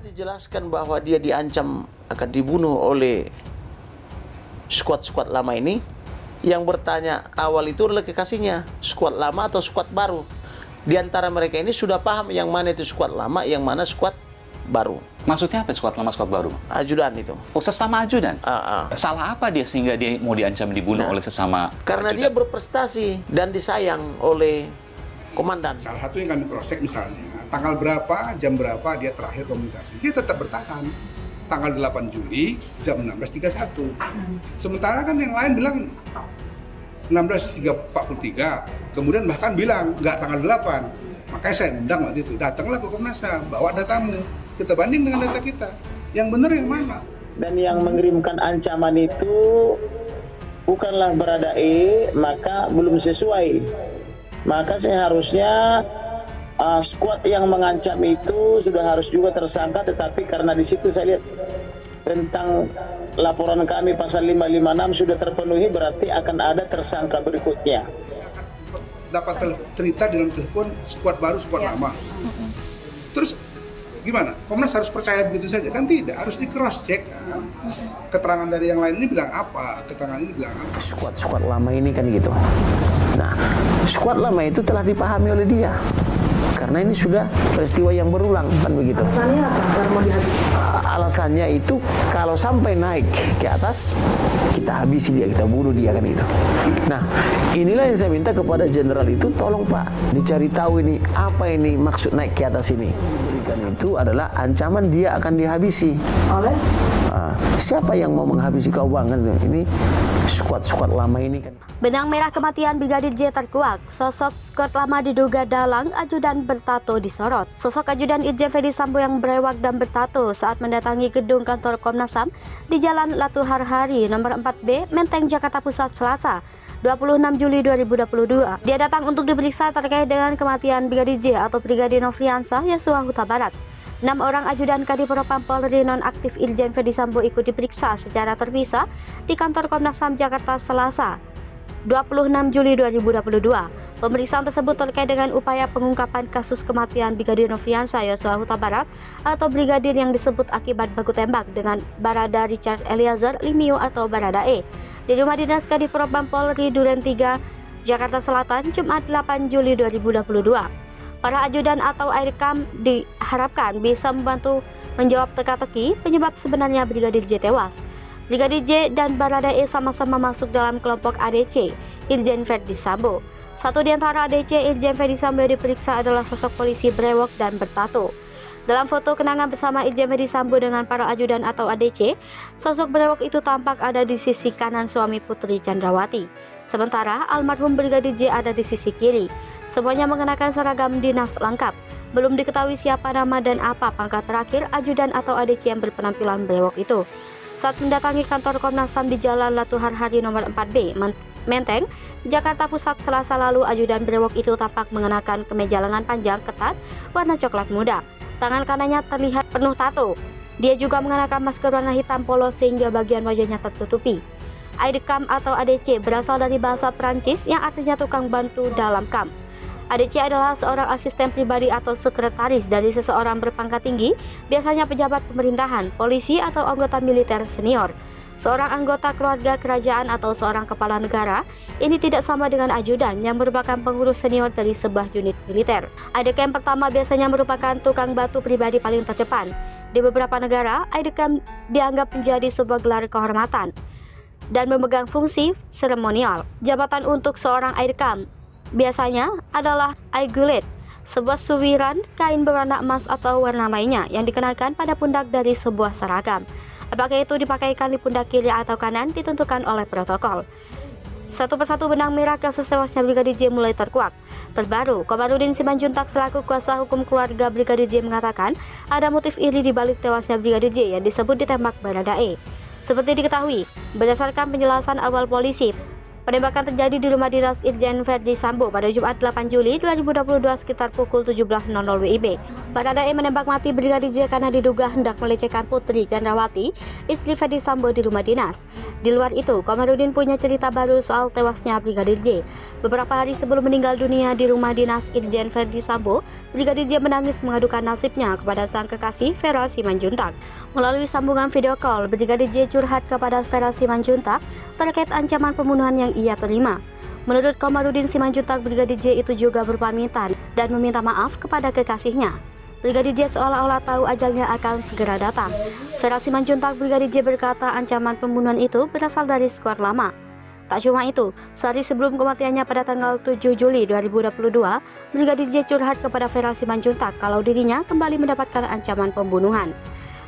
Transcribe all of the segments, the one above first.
Setelah dijelaskan bahwa dia diancam akan dibunuh oleh skuad-skuad lama ini, yang bertanya awal itu adalah kekasihnya, skuad lama atau skuad baru. Di antara mereka ini sudah paham yang mana itu skuad lama, yang mana skuad baru. Maksudnya apa skuad lama, skuad baru? Ajudan itu. Oh, sesama ajudan? Salah apa dia sehingga dia mau diancam dibunuh oleh sesama karena ajudan? dia berprestasi dan disayang oleh komandan. Salah satu yang kami cross check misalnya, tanggal berapa, jam berapa dia terakhir komunikasi. Dia tetap bertahan. Tanggal 8 Juli, jam 16.31. Sementara kan yang lain bilang 16.43. Kemudian bahkan bilang, nggak tanggal 8. Makanya saya undang waktu itu. Datanglah ke Komnas HAM, bawa datamu. Kita banding dengan data kita. Yang benar yang mana? Dan yang mengirimkan ancaman itu bukanlah Baradae, maka belum sesuai. Maka seharusnya skuad yang mengancam itu sudah harus juga tersangka, tetapi karena di situ saya lihat tentang laporan kami pasal 556 sudah terpenuhi, berarti akan ada tersangka berikutnya. Dapat cerita dalam telepon skuad baru, skuad lama. Terus gimana? Komnas harus percaya begitu saja? Kan tidak, harus di cross check. Keterangan dari yang lain ini bilang apa? Keterangan ini bilang apa? Skuad-skuad lama ini kan gitu. Nah, skuad lama itu telah dipahami oleh dia. Karena ini sudah peristiwa yang berulang, kan begitu. Alasannya apa? Karena mau dihabisi? Alasannya itu kalau sampai naik ke atas, kita habisi dia, kita bunuh dia, kan gitu. Nah, inilah yang saya minta kepada jenderal itu, tolong Pak, dicari tahu ini, apa ini maksud naik ke atas ini. Diberikan itu adalah ancaman dia akan dihabisi. Oleh? Siapa yang mau menghabisi kau bang? Ini skuad-skuad lama ini kan. Benang merah kematian Brigadir J terkuak. Sosok skuad lama diduga dalang, ajudan bertato disorot. Sosok ajudan Irjen Ferdy Sambo yang berewak dan bertato saat mendatangi gedung kantor Komnas HAM di Jalan Latu Harhari nomor 4B, Menteng, Jakarta Pusat, Selasa 26 Juli 2022. Dia datang untuk diperiksa terkait dengan kematian Brigadir J atau Brigadir Nofriansah Yosua Huta Barat. 6 orang ajudan Kadipropam Polri nonaktif Irjen Ferdy Sambo ikut diperiksa secara terpisah di kantor Komnas HAM Jakarta Selasa 26 Juli 2022. Pemeriksaan tersebut terkait dengan upaya pengungkapan kasus kematian Brigadir Nofriansah Yosua Huta Barat atau brigadir yang disebut akibat baku tembak dengan Barada Richard Eliezer Limio atau Baradae di rumah dinas Kadipropam Polri Duren 3, Jakarta Selatan, Jumat 8 Juli 2022. Para ajudan atau Airkam diharapkan bisa membantu menjawab teka-teki penyebab sebenarnya Brigadir J tewas. Brigadir J dan Baradae sama-sama masuk dalam kelompok ADC, Irjen Ferdy Sambo. Satu di antara ADC Irjen Ferdy Sambo yang diperiksa adalah sosok polisi brewok dan bertato. Dalam foto kenangan bersama Irjen Ferdy Sambo dengan para ajudan atau ADC, sosok brewok itu tampak ada di sisi kanan suami Putri Chandrawati. Sementara almarhum Brigadir J ada di sisi kiri. Semuanya mengenakan seragam dinas lengkap. Belum diketahui siapa nama dan apa pangkat terakhir ajudan atau ADC yang berpenampilan brewok itu. Saat mendatangi kantor Komnas HAM di Jalan Latu Harhari nomor 4B, Menteng, Jakarta Pusat, Selasa lalu, ajudan brewok itu tampak mengenakan kemeja lengan panjang ketat warna coklat muda. Tangan kanannya terlihat penuh tato. Dia juga mengenakan masker warna hitam polos sehingga bagian wajahnya tertutupi. Aidekam atau ADC berasal dari bahasa Prancis yang artinya tukang bantu dalam kamp. ADC adalah seorang asisten pribadi atau sekretaris dari seseorang berpangkat tinggi, biasanya pejabat pemerintahan, polisi atau anggota militer senior. Seorang anggota keluarga kerajaan atau seorang kepala negara, ini tidak sama dengan ajudan yang merupakan pengurus senior dari sebuah unit militer. Aidekam pertama biasanya merupakan tukang batu pribadi paling terdepan. Di beberapa negara, Aidekam dianggap menjadi sebuah gelar kehormatan dan memegang fungsi seremonial. Jabatan untuk seorang Aidekam biasanya adalah aigulet, sebuah suwiran kain berwarna emas atau warna lainnya yang dikenakan pada pundak dari sebuah seragam. Apakah itu dipakaikan di pundak kiri atau kanan ditentukan oleh protokol. Satu persatu benang merah kasus tewasnya Brigadir J mulai terkuak. Terbaru, Komarudin Simanjuntak selaku kuasa hukum keluarga Brigadir J mengatakan ada motif iri di balik tewasnya Brigadir J yang disebut ditembak Baradae. Seperti diketahui, berdasarkan penjelasan awal polisi, Penembakan terjadi di rumah dinas Irjen Verdi Sambo pada Jumat 8 Juli 2022 sekitar pukul 17.00 WIB. Baradae menembak mati Brigadir J karena diduga hendak melecehkan Putri Chandrawati, istri Verdi Sambo di rumah dinas. Di luar itu, Komarudin punya cerita baru soal tewasnya Brigadir J. Beberapa hari sebelum meninggal dunia di rumah dinas Irjen Verdi Sambo, Brigadir J menangis mengadukan nasibnya kepada sang kekasih Vera Simanjuntak. Melalui sambungan video call, Brigadir J curhat kepada Vera Simanjuntak terkait ancaman pembunuhan yang ia terima. Menurut Komarudin Simanjuntak, Brigadir J itu juga berpamitan dan meminta maaf kepada kekasihnya. Brigadir J seolah-olah tahu ajalnya akan segera datang. Vera Simanjuntak, Brigadir J berkata ancaman pembunuhan itu berasal dari skuad lama. Tak cuma itu, sehari sebelum kematiannya pada tanggal 7 Juli 2022, Brigadir J curhat kepada Vera Simanjuntak kalau dirinya kembali mendapatkan ancaman pembunuhan.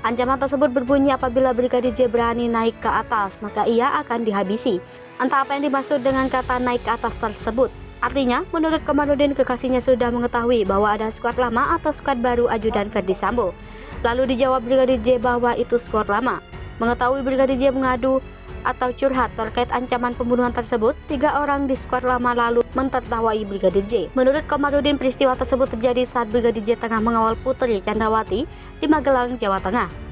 Ancaman tersebut berbunyi apabila Brigadir J berani naik ke atas, maka ia akan dihabisi. Entah apa yang dimaksud dengan kata naik ke atas tersebut. Artinya, menurut Komarudin, kekasihnya sudah mengetahui bahwa ada skuad lama atau skuad baru ajudan Verdi Sambo. Lalu dijawab Brigadir J bahwa itu skuad lama. Mengetahui Brigadir J mengadu atau curhat terkait ancaman pembunuhan tersebut, 3 orang di skuad lama lalu mentertawai Brigadir J. Menurut Komarudin, peristiwa tersebut terjadi saat Brigadir J tengah mengawal Putri Chandrawati di Magelang, Jawa Tengah.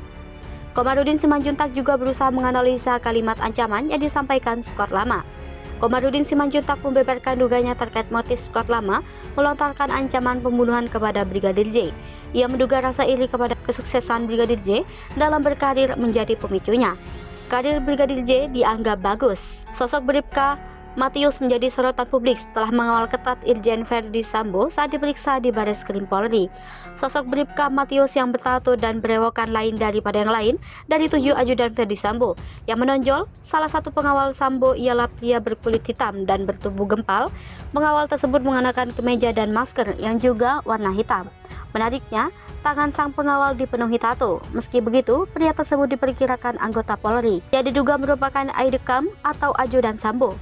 Komarudin Simanjuntak juga berusaha menganalisa kalimat ancaman yang disampaikan skuad lama. Komarudin Simanjuntak membeberkan duganya terkait motif skuad lama melontarkan ancaman pembunuhan kepada Brigadir J. Ia menduga rasa iri kepada kesuksesan Brigadir J dalam berkarir menjadi pemicunya. Karir Brigadir J dianggap bagus. Sosok Bribka Matius menjadi sorotan publik setelah mengawal ketat Irjen Verdi Sambo saat diperiksa di Bareskrim Polri. Sosok Bribka Matius yang bertato dan berewokan lain daripada yang lain dari 7 ajudan Verdi Sambo. Yang menonjol, salah satu pengawal Sambo ialah pria berkulit hitam dan bertubuh gempal. Pengawal tersebut mengenakan kemeja dan masker yang juga warna hitam. Menariknya, tangan sang pengawal dipenuhi tato. Meski begitu, pria tersebut diperkirakan anggota Polri. Ia diduga merupakan aidekam atau ajudan Sambo.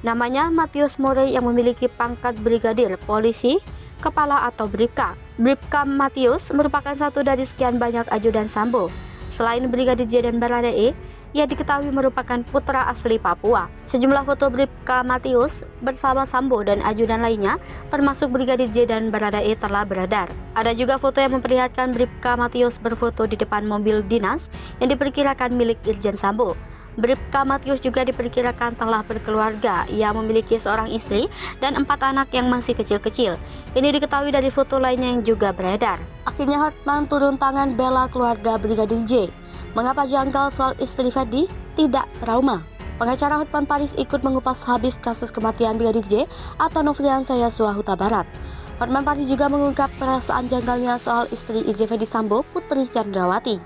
Namanya Matius Morey yang memiliki pangkat brigadir polisi kepala atau Bribka. Bribka Matius merupakan satu dari sekian banyak ajudan Sambo. Selain Brigadir J dan Baradae, ia diketahui merupakan putra asli Papua. Sejumlah foto Bribka Matius bersama Sambo dan ajudan lainnya, termasuk Brigadir J dan Baradae, telah beredar. Ada juga foto yang memperlihatkan Bribka Matius berfoto di depan mobil dinas yang diperkirakan milik Irjen Sambo. Bribka Matius juga diperkirakan telah berkeluarga. Ia memiliki seorang istri dan 4 anak yang masih kecil-kecil. Ini diketahui dari foto lainnya yang juga beredar. Akhirnya Hotman turun tangan bela keluarga Brigadir J. Mengapa janggal soal istri Verdi? Tidak trauma. Pengacara Hotman Paris ikut mengupas habis kasus kematian Brigadir J atau Nofriansah Yosua Huta Barat. Hotman Paris juga mengungkap perasaan janggalnya soal istri Irjen Verdi Sambo, Putri Chandrawati.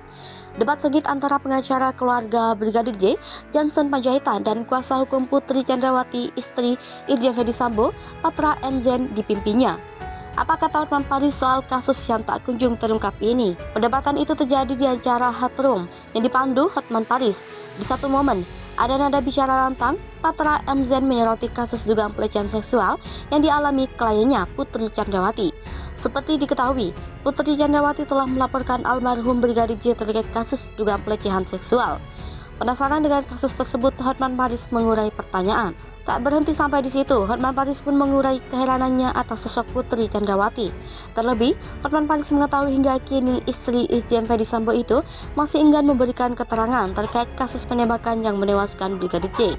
Debat sengit antara pengacara keluarga Brigadir J, Johnson Panjaitan, dan kuasa hukum Putri Chandrawati, istri Irjen Verdi Sambo, Patra MZ, dipimpinnya. Apa kata Hotman Paris soal kasus yang tak kunjung terungkap ini? Perdebatan itu terjadi di acara Hot Room yang dipandu Hotman Paris. Di satu momen, ada nada bicara lantang. Patra MZ menyoroti kasus dugaan pelecehan seksual yang dialami kliennya Putri Chandrawati. Seperti diketahui, Putri Chandrawati telah melaporkan almarhum Brigadir J terkait kasus dugaan pelecehan seksual. Penasaran dengan kasus tersebut, Hotman Paris mengurai pertanyaan. Tak berhenti sampai di situ, Hotman Paris pun mengurai keheranannya atas sosok Putri Chandrawati. Terlebih, Hotman Paris mengetahui hingga kini istri Irjen Verdi Sambo itu masih enggan memberikan keterangan terkait kasus penembakan yang menewaskan Brigadir J.